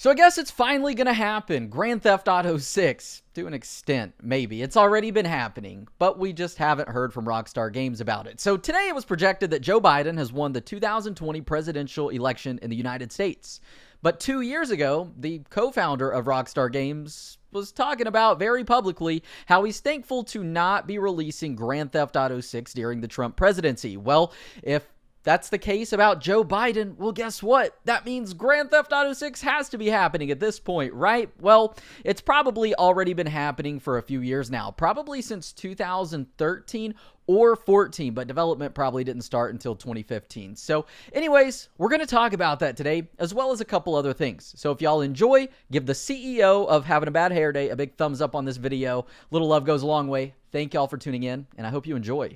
So I guess it's finally going to happen. Grand Theft Auto 6, to an extent, maybe. It's already been happening, but we just haven't heard from Rockstar Games about it. So today it was projected that Joe Biden has won the 2020 presidential election in the United States. But 2 years ago, the co-founder of Rockstar Games was talking about very publicly how he's thankful to not be releasing Grand Theft Auto 6 during the Trump presidency. Well, if that's the case about Joe Biden, well, guess what? That means Grand Theft Auto 6 has to be happening at this point, right? Well, it's probably already been happening for a few years now, probably since 2013 or 14, but development probably didn't start until 2015. So anyways, we're going to talk about that today, as well as a couple other things. So if y'all enjoy, give the CEO of Having a Bad Hair Day a big thumbs up on this video. Little love goes a long way. Thank y'all for tuning in, and I hope you enjoy.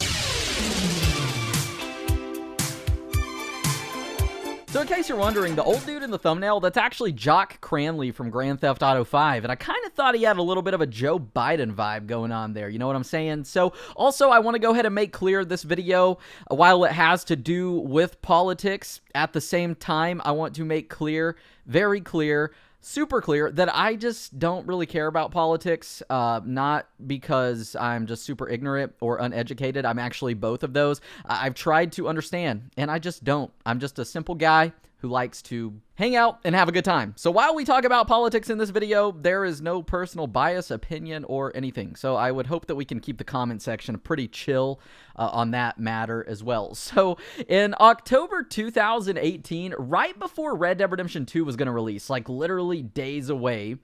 So in case you're wondering, the old dude in the thumbnail, that's actually Jock Cranley from Grand Theft Auto 5, and I kind of thought he had a little bit of a Joe Biden vibe going on there, you know what I'm saying? So also, I want to go ahead and make clear this video, while it has to do with politics, at the same time, I want to make clear, very clear, super clear, that I just don't really care about politics, not because I'm just super ignorant or uneducated. I'm actually both of those. I've tried to understand, and I just don't. I'm just a simple guy who likes to hang out and have a good time. So while we talk about politics in this video, there is no personal bias, opinion, or anything. So I would hope that we can keep the comment section pretty chill on that matter as well. So in October 2018, right before Red Dead Redemption 2 was going to release, like literally days away,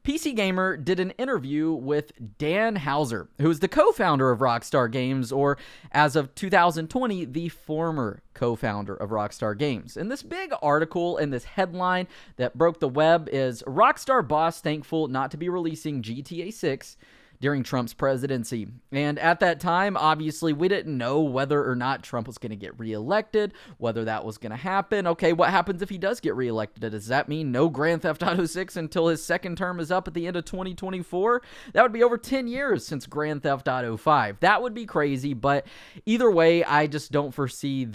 PC Gamer did an interview with Dan Houser, who is the co-founder of Rockstar Games, or as of 2020, the former co-founder of Rockstar Games. And this big article and this headline that broke the web is Rockstar boss thankful not to be releasing GTA 6 during Trump's presidency. And at that time, obviously, we didn't know whether or not Trump was going to get reelected, whether that was going to happen. Okay, what happens if he does get reelected? Does that mean no Grand Theft Auto 6 until his second term is up at the end of 2024? That would be over 10 years since Grand Theft Auto 5. That would be crazy, but either way, I just don't foresee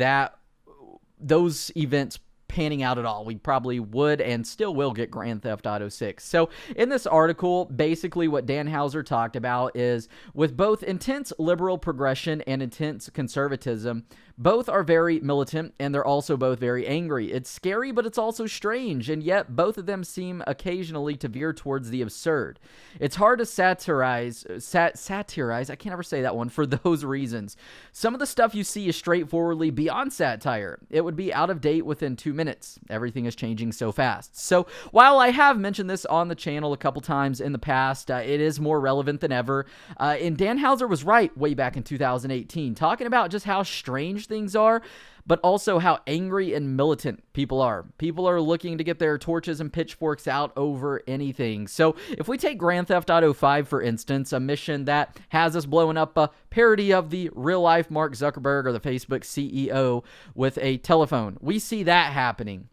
those events panning out at all. We probably would and still will get Grand Theft Auto 6. So in this article, basically what Dan Houser talked about is with both intense liberal progression and intense conservatism, both are very militant and they're also both very angry. It's scary, but it's also strange, and yet both of them seem occasionally to veer towards the absurd. It's hard to satirize, I can't ever say that one, for those reasons. Some of the stuff you see is straightforwardly beyond satire. It would be out of date within 2 minutes. Everything is changing so fast. So while I have mentioned this on the channel a couple times in the past, it is more relevant than ever. And Dan Houser was right way back in 2018, talking about just how strange things are, but also how angry and militant people are. People are looking to get their torches and pitchforks out over anything. So if we take Grand Theft Auto 5, for instance, a mission that has us blowing up a parody of the real-life Mark Zuckerberg or the Facebook CEO with a telephone, we see that happening.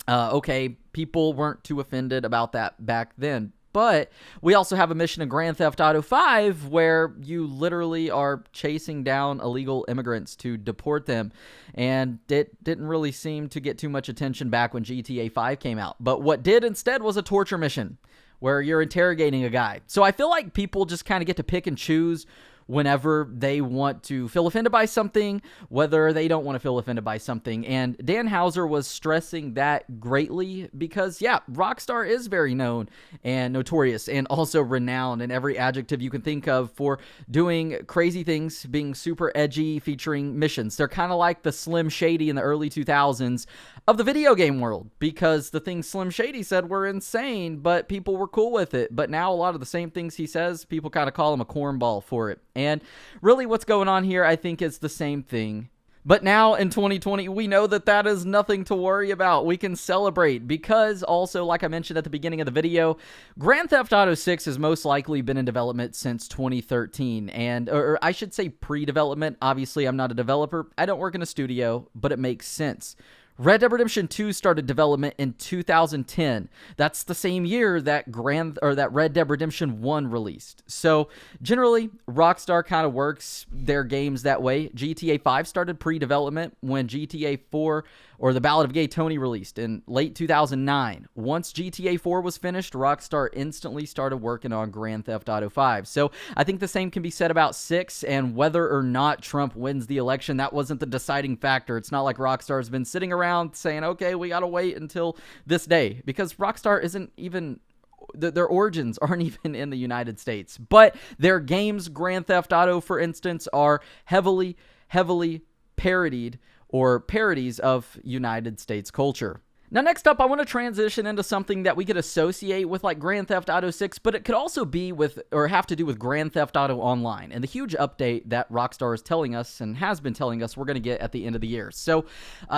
Okay, people weren't too offended about that back then. But we also have a mission in Grand Theft Auto 5 where you literally are chasing down illegal immigrants to deport them. And it didn't really seem to get too much attention back when GTA 5 came out. But what did instead was a torture mission where you're interrogating a guy. So I feel like people just kind of get to pick and choose whenever they want to feel offended by something, whether they don't want to feel offended by something. And Dan Houser was stressing that greatly because, yeah, Rockstar is very known and notorious and also renowned in every adjective you can think of for doing crazy things, being super edgy, featuring missions. They're kind of like the Slim Shady in the early 2000s of the video game world, because the things Slim Shady said were insane, but people were cool with it. But now a lot of the same things he says, people kind of call him a cornball for it. And really what's going on here, I think, is the same thing. But now in 2020, we know that that is nothing to worry about. We can celebrate because also, like I mentioned at the beginning of the video, Grand Theft Auto 6 has most likely been in development since 2013. Or I should say pre-development. Obviously, I'm not a developer. I don't work in a studio, but it makes sense. Red Dead Redemption 2 started development in 2010. That's the same year that Red Dead Redemption 1 released. So generally, Rockstar kind of works their games that way. GTA 5 started pre-development when GTA 4 or The Ballad of Gay Tony released in late 2009. Once GTA 4 was finished, Rockstar instantly started working on Grand Theft Auto 5. So I think the same can be said about 6, and whether or not Trump wins the election, that wasn't the deciding factor. It's not like Rockstar's been sitting around saying, okay, we gotta wait until this day, because Rockstar isn't even... their origins aren't even in the United States. But their games, Grand Theft Auto, for instance, are heavily parodied or parodies of United States culture. Now, next up, I want to transition into something that we could associate with like Grand Theft Auto 6, but it could also be with, or have to do with, Grand Theft Auto Online and the huge update that Rockstar is telling us and has been telling us we're going to get at the end of the year. So,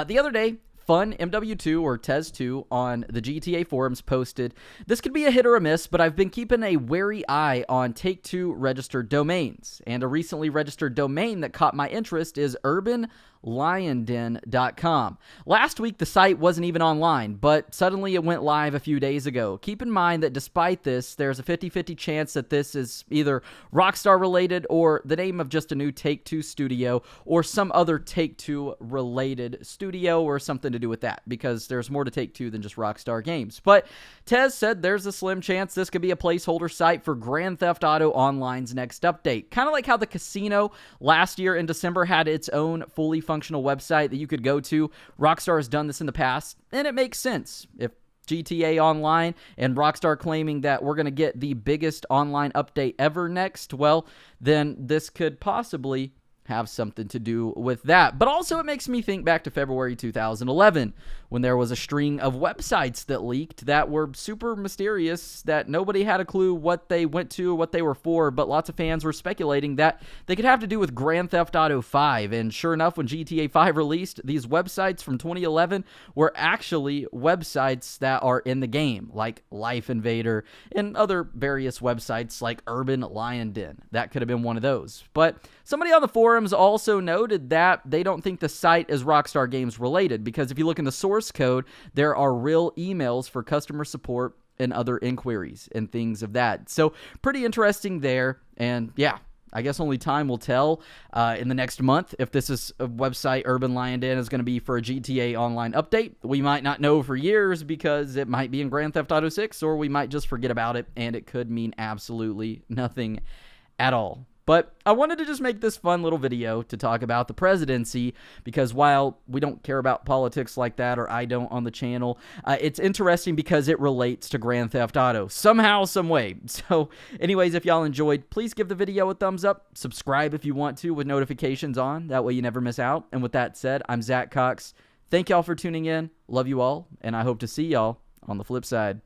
the other day, Fun MW2 or Tez2 on the GTA forums posted, "This could be a hit or a miss, but I've been keeping a wary eye on Take-Two registered domains. And a recently registered domain that caught my interest is urbanliondin.com. Last week, the site wasn't even online, but suddenly it went live a few days ago. Keep in mind that despite this, there's a 50-50 chance that this is either Rockstar related or the name of just a new Take-Two studio or some other Take-Two related studio or something to do with that, because there's more to Take-Two than just Rockstar Games. But Tez said there's a slim chance this could be a placeholder site for Grand Theft Auto Online's next update. Kind of like how the casino last year in December had its own fully functional website that you could go to. Rockstar has done this in the past, and it makes sense. If GTA Online and Rockstar claiming that we're going to get the biggest online update ever next, well, then this could possibly have something to do with that. But also it makes me think back to February 2011 when there was a string of websites that leaked that were super mysterious, that nobody had a clue what they went to or what they were for, but lots of fans were speculating that they could have to do with Grand Theft Auto 5. And sure enough, when GTA 5 released, these websites from 2011 were actually websites that are in the game, like Life Invader and other various websites like Urban Lion Den. That could have been one of those. But somebody on the forums also noted that they don't think the site is Rockstar Games related, because if you look in the source code, there are real emails for customer support and other inquiries and things of that. So pretty interesting there. And yeah, I guess only time will tell in the next month if this is a website Urban Lion Den is going to be for a GTA Online update. We might not know for years because it might be in Grand Theft Auto 6, or we might just forget about it and it could mean absolutely nothing at all. But I wanted to just make this fun little video to talk about the presidency, because while we don't care about politics like that, or I don't on the channel, it's interesting because it relates to Grand Theft Auto somehow, some way. So anyways, if y'all enjoyed, please give the video a thumbs up. Subscribe if you want to with notifications on. That way you never miss out. And with that said, I'm Zach Cox. Thank y'all for tuning in. Love you all. And I hope to see y'all on the flip side.